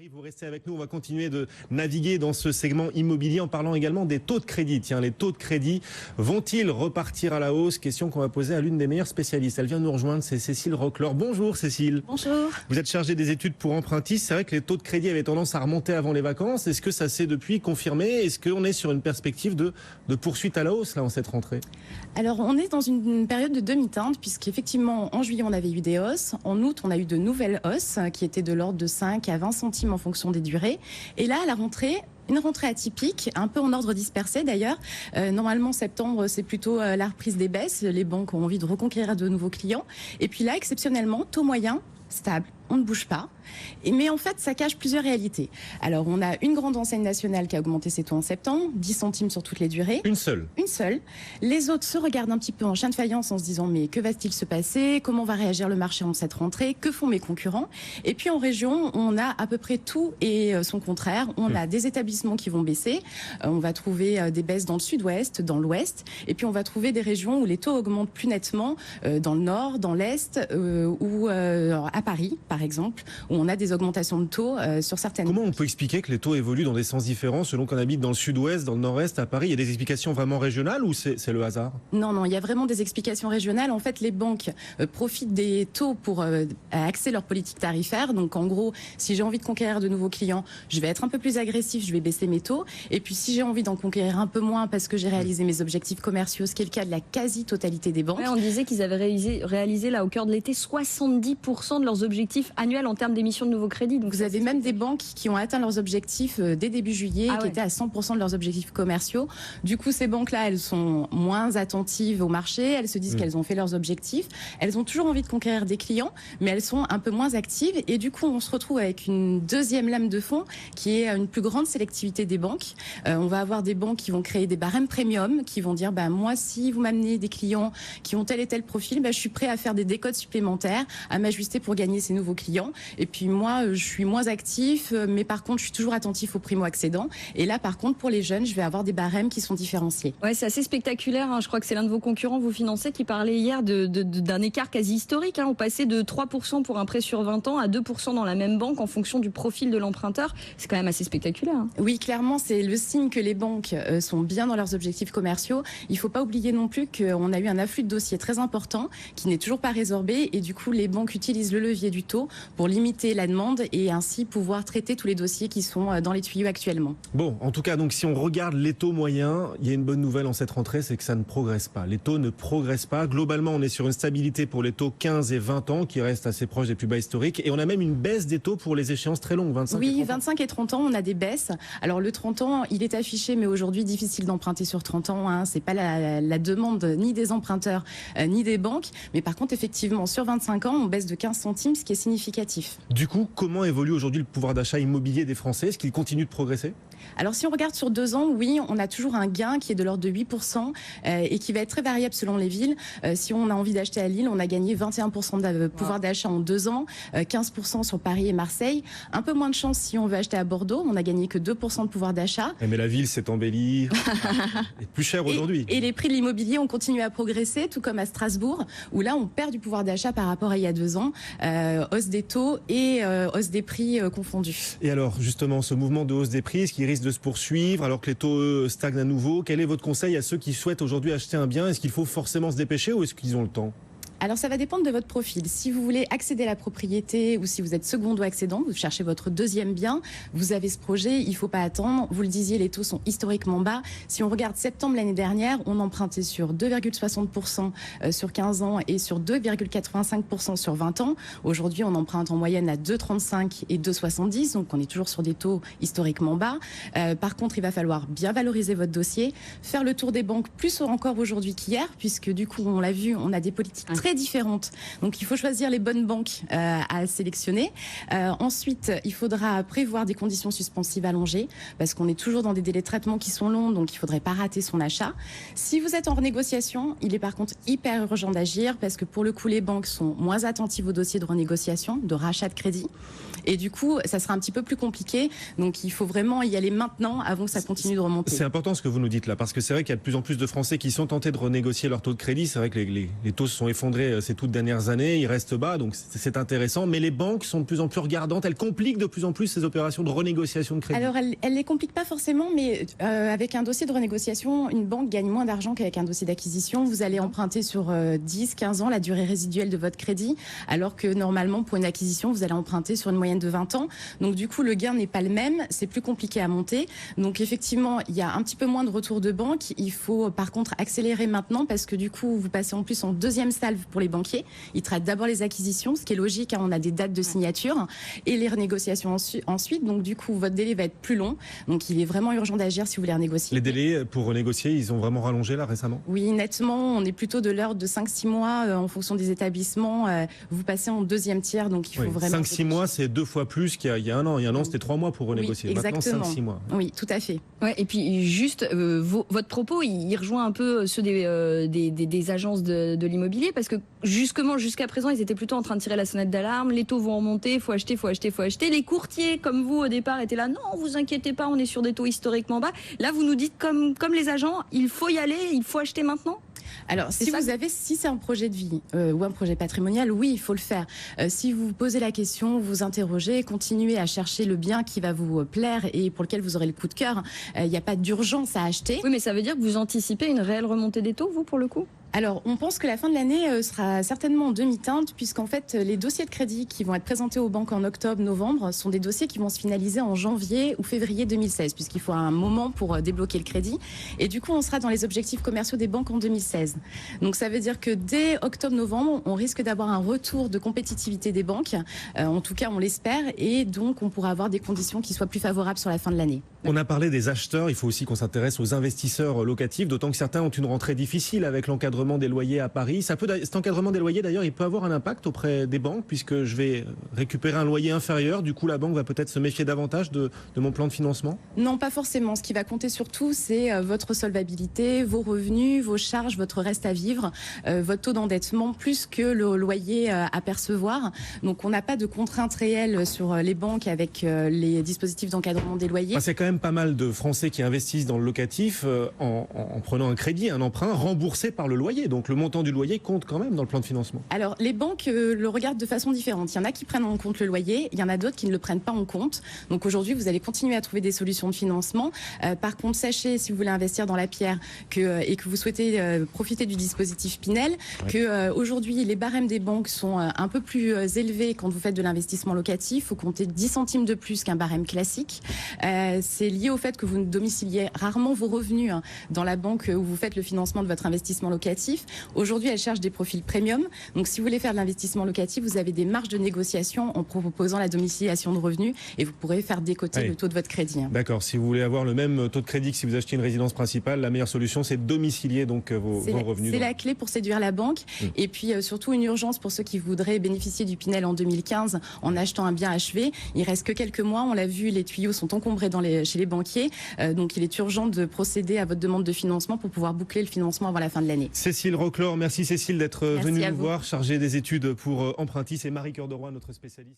Vous restez avec nous, on va continuer de naviguer dans ce segment immobilier en parlant également des taux de crédit. Tiens, les taux de crédit vont-ils repartir à la hausse? Question qu'on va poser à l'une des meilleures spécialistes. Elle vient nous rejoindre, c'est Cécile Roquelaure. Bonjour Cécile. Bonjour. Vous êtes chargée des études pour empruntistes. C'est vrai que les taux de crédit avaient tendance à remonter avant les vacances. Est-ce que ça s'est depuis confirmé? Est-ce qu'on est sur une perspective de poursuite à la hausse là en cette rentrée? Alors on est dans une période de demi-teinte puisqu'effectivement en juillet on avait eu des hausses. En août on a eu de nouvelles hausses qui étaient de l'ordre de 5 à 20 centimes en fonction des durées. Et là, à la rentrée, une rentrée atypique, un peu en ordre dispersé d'ailleurs. Normalement, septembre, c'est plutôt la reprise des baisses. Les banques ont envie de reconquérir de nouveaux clients. Et puis là, exceptionnellement, taux moyen, stable, on ne bouge pas. Mais en fait, ça cache plusieurs réalités. Alors, on a une grande enseigne nationale qui a augmenté ses taux en septembre, 10 centimes sur toutes les durées. Une seule. Une seule. Les autres se regardent un petit peu en chien de faïence en se disant mais que va-t-il se passer? Comment va réagir le marché en cette rentrée? Que font mes concurrents? Et puis en région, on a à peu près tout et son contraire. On a des établissements qui vont baisser. On va trouver des baisses dans le sud-ouest, dans l'ouest. Et puis on va trouver des régions où les taux augmentent plus nettement, dans le nord, dans l'est, ou à Paris, par exemple, où on a des augmentations de taux sur certaines... Comment on peut expliquer que les taux évoluent dans des sens différents selon qu'on habite dans le sud-ouest, dans le nord-est, à Paris? Il y a des explications vraiment régionales ou c'est le hasard? Non, il y a vraiment des explications régionales. En fait, les banques profitent des taux pour axer leur politique tarifaire. Donc en gros, si j'ai envie de conquérir de nouveaux clients, je vais être un peu plus agressif, je vais baisser mes taux. Et puis si j'ai envie d'en conquérir un peu moins parce que j'ai réalisé mes objectifs commerciaux, ce qui est le cas de la quasi-totalité des banques. Ouais, on disait qu'ils avaient réalisé là au cœur de l'été 70% de leurs objectifs annuels en termes d'émission de nouveaux crédits. Donc vous avez même des banques qui ont atteint leurs objectifs dès début juillet, qui étaient à 100% de leurs objectifs commerciaux. Du coup, ces banques-là, elles sont moins attentives au marché, elles se disent qu'elles ont fait leurs objectifs, elles ont toujours envie de conquérir des clients, mais elles sont un peu moins actives. Et du coup, on se retrouve avec une deuxième lame de fond qui est une plus grande sélectivité des banques. On va avoir des banques qui vont créer des barèmes premium, qui vont dire, moi, si vous m'amenez des clients qui ont tel et tel profil, je suis prêt à faire des décotes supplémentaires, à m'ajuster pour gagner ces nouveaux clients. Et puis moi, je suis moins actif, mais par contre, je suis toujours attentif aux primo-accédants. Et là, par contre, pour les jeunes, je vais avoir des barèmes qui sont différenciés. Ouais, c'est assez spectaculaire. Je crois que c'est l'un de vos concurrents, vous financez, qui parlait hier d'un écart quasi historique. On passait de 3% pour un prêt sur 20 ans à 2% dans la même banque en fonction du profil de l'emprunteur. C'est quand même assez spectaculaire. Oui, clairement, c'est le signe que les banques sont bien dans leurs objectifs commerciaux. Il ne faut pas oublier non plus qu'on a eu un afflux de dossiers très important qui n'est toujours pas résorbé. Et du coup, les banques utilisent le levier du taux pour limiter la demande et ainsi pouvoir traiter tous les dossiers qui sont dans les tuyaux actuellement. Bon, en tout cas, donc si on regarde les taux moyens, il y a une bonne nouvelle en cette rentrée, c'est que ça ne progresse pas. Les taux ne progressent pas. Globalement, on est sur une stabilité pour les taux 15 et 20 ans qui restent assez proches des plus bas historiques. Et on a même une baisse des taux pour les échéances très longues, 25 et 30 ans. Oui, 25 et 30 ans, on a des baisses. Alors le 30 ans, il est affiché, mais aujourd'hui, difficile d'emprunter sur 30 ans. C'est pas la demande ni des emprunteurs ni des banques. Mais par contre, effectivement, sur 25 ans, on baisse de 15 centimes, ce qui est significatif. Du coup, comment évolue aujourd'hui le pouvoir d'achat immobilier des Français? Est-ce qu'il continue de progresser? Alors si on regarde sur 2 ans, oui, on a toujours un gain qui est de l'ordre de 8% et qui va être très variable selon les villes. Si on a envie d'acheter à Lille, on a gagné 21% de pouvoir d'achat en 2 ans, 15% sur Paris et Marseille. Un peu moins de chance si on veut acheter à Bordeaux, on n'a gagné que 2% de pouvoir d'achat. Mais la ville s'est embellie, est plus chère aujourd'hui. Et les prix de l'immobilier ont continué à progresser, tout comme à Strasbourg, où là on perd du pouvoir d'achat par rapport à il y a 2 ans. Hausse des taux et hausse des prix confondus. Et alors justement, ce mouvement de hausse des prix, est-ce qu'il risque de se poursuivre alors que les taux stagnent à nouveau? Quel est votre conseil à ceux qui souhaitent aujourd'hui acheter un bien? Est-ce qu'il faut forcément se dépêcher ou est-ce qu'ils ont le temps? Alors ça va dépendre de votre profil. Si vous voulez accéder à la propriété ou si vous êtes secondo-accédant, vous cherchez votre deuxième bien, vous avez ce projet, il ne faut pas attendre. Vous le disiez, les taux sont historiquement bas. Si on regarde septembre l'année dernière, on empruntait sur 2,60% sur 15 ans et sur 2,85% sur 20 ans. Aujourd'hui, on emprunte en moyenne à 2,35 et 2,70, donc on est toujours sur des taux historiquement bas. Par contre, il va falloir bien valoriser votre dossier, faire le tour des banques plus encore aujourd'hui qu'hier, puisque du coup, on l'a vu, on a des politiques très différentes. Donc il faut choisir les bonnes banques à sélectionner. Ensuite, il faudra prévoir des conditions suspensives allongées parce qu'on est toujours dans des délais de traitement qui sont longs, donc il ne faudrait pas rater son achat. Si vous êtes en renégociation, il est par contre hyper urgent d'agir parce que pour le coup, les banques sont moins attentives aux dossiers de renégociation, de rachat de crédit. Et du coup, ça sera un petit peu plus compliqué. Donc il faut vraiment y aller maintenant avant que ça continue de remonter. C'est important ce que vous nous dites là, parce que c'est vrai qu'il y a de plus en plus de Français qui sont tentés de renégocier leur taux de crédit. C'est vrai que les taux se sont effondrés malgré ces toutes dernières années, il reste bas, donc c'est intéressant. Mais les banques sont de plus en plus regardantes, elles compliquent de plus en plus ces opérations de renégociation de crédit. Alors, elle les complique pas forcément, mais avec un dossier de renégociation, une banque gagne moins d'argent qu'avec un dossier d'acquisition. Vous allez emprunter sur 10, 15 ans la durée résiduelle de votre crédit, alors que normalement, pour une acquisition, vous allez emprunter sur une moyenne de 20 ans. Donc, du coup, le gain n'est pas le même, c'est plus compliqué à monter. Donc, effectivement, il y a un petit peu moins de retour de banque. Il faut, par contre, accélérer maintenant parce que, du coup, vous passez en plus en deuxième salve pour les banquiers. Ils traitent d'abord les acquisitions, ce qui est logique, hein, on a des dates de signature, et les renégociations ensuite. Donc, du coup, votre délai va être plus long. Donc, il est vraiment urgent d'agir si vous voulez renégocier. Les délais pour renégocier, ils ont vraiment rallongé là récemment? Oui, nettement, on est plutôt de l'ordre de 5-6 mois en fonction des établissements. Vous passez en deuxième tiers, donc il faut vraiment... 5-6 mois, c'est 2 fois plus qu'il y a un an. Il y a un an, c'était 3 mois pour renégocier. Oui, exactement. Maintenant, 5-6 mois. Oui, tout à fait. Ouais, et puis juste, votre propos, il rejoint un peu ceux des agences de l'immobilier, parce que jusqu'à présent, ils étaient plutôt en train de tirer la sonnette d'alarme. Les taux vont remonter, faut acheter. Les courtiers, comme vous au départ, étaient là, non, vous inquiétez pas, on est sur des taux historiquement bas. Là, vous nous dites, comme les agents, il faut y aller, il faut acheter maintenant? Alors, si c'est un projet de vie ou un projet patrimonial, oui, il faut le faire. Si vous vous posez la question, vous interrogez, continuez à chercher le bien qui va vous plaire et pour lequel vous aurez le coup de cœur, il n'y a pas d'urgence à acheter. Oui, mais ça veut dire que vous anticipez une réelle remontée des taux, vous, pour le coup? Alors, on pense que la fin de l'année sera certainement en demi-teinte, puisqu'en fait, les dossiers de crédit qui vont être présentés aux banques en octobre, novembre, sont des dossiers qui vont se finaliser en janvier ou février 2016, puisqu'il faut un moment pour débloquer le crédit. Et du coup, on sera dans les objectifs commerciaux des banques en 2016. Donc, ça veut dire que dès octobre-novembre, on risque d'avoir un retour de compétitivité des banques. En tout cas, on l'espère. Et donc, on pourra avoir des conditions qui soient plus favorables sur la fin de l'année. On a parlé des acheteurs, il faut aussi qu'on s'intéresse aux investisseurs locatifs, d'autant que certains ont une rentrée difficile avec l'encadrement des loyers à Paris. Cet encadrement des loyers, d'ailleurs, il peut avoir un impact auprès des banques, puisque je vais récupérer un loyer inférieur. Du coup, la banque va peut-être se méfier davantage de mon plan de financement? Non, pas forcément. Ce qui va compter surtout, c'est votre solvabilité, vos revenus, vos charges, votre reste à vivre, votre taux d'endettement, plus que le loyer à percevoir. Donc, on n'a pas de contraintes réelles sur les banques avec les dispositifs d'encadrement des loyers. C'est quand même pas mal de Français qui investissent dans le locatif en prenant un crédit, un emprunt remboursé par le loyer. Donc le montant du loyer compte quand même dans le plan de financement. Alors les banques le regardent de façon différente. Il y en a qui prennent en compte le loyer, il y en a d'autres qui ne le prennent pas en compte. Donc aujourd'hui, vous allez continuer à trouver des solutions de financement. Par contre, sachez, si vous voulez investir dans la pierre et que vous souhaitez profiter du dispositif Pinel, que aujourd'hui les barèmes des banques sont un peu plus élevés quand vous faites de l'investissement locatif. Vous comptez 10 centimes de plus qu'un barème classique. C'est lié au fait que vous domiciliez rarement vos revenus dans la banque où vous faites le financement de votre investissement locatif. Aujourd'hui, elle cherche des profils premium. Donc, si vous voulez faire de l'investissement locatif, vous avez des marges de négociation en proposant la domiciliation de revenus et vous pourrez faire décoter le taux de votre crédit. D'accord. Si vous voulez avoir le même taux de crédit que si vous achetez une résidence principale, la meilleure solution, c'est de domicilier donc vos revenus. C'est la clé pour séduire la banque. Et puis, surtout, une urgence pour ceux qui voudraient bénéficier du Pinel en 2015 en achetant un bien achevé. Il reste que quelques mois. On l'a vu, les tuyaux sont encombrés chez les banquiers. Donc, il est urgent de procéder à votre demande de financement pour pouvoir boucler le financement avant la fin de l'année. Cécile Roclor, merci Cécile d'être venue nous voir, chargée des études pour Empruntis. C'est Marie Cœur de Roy, notre spécialiste.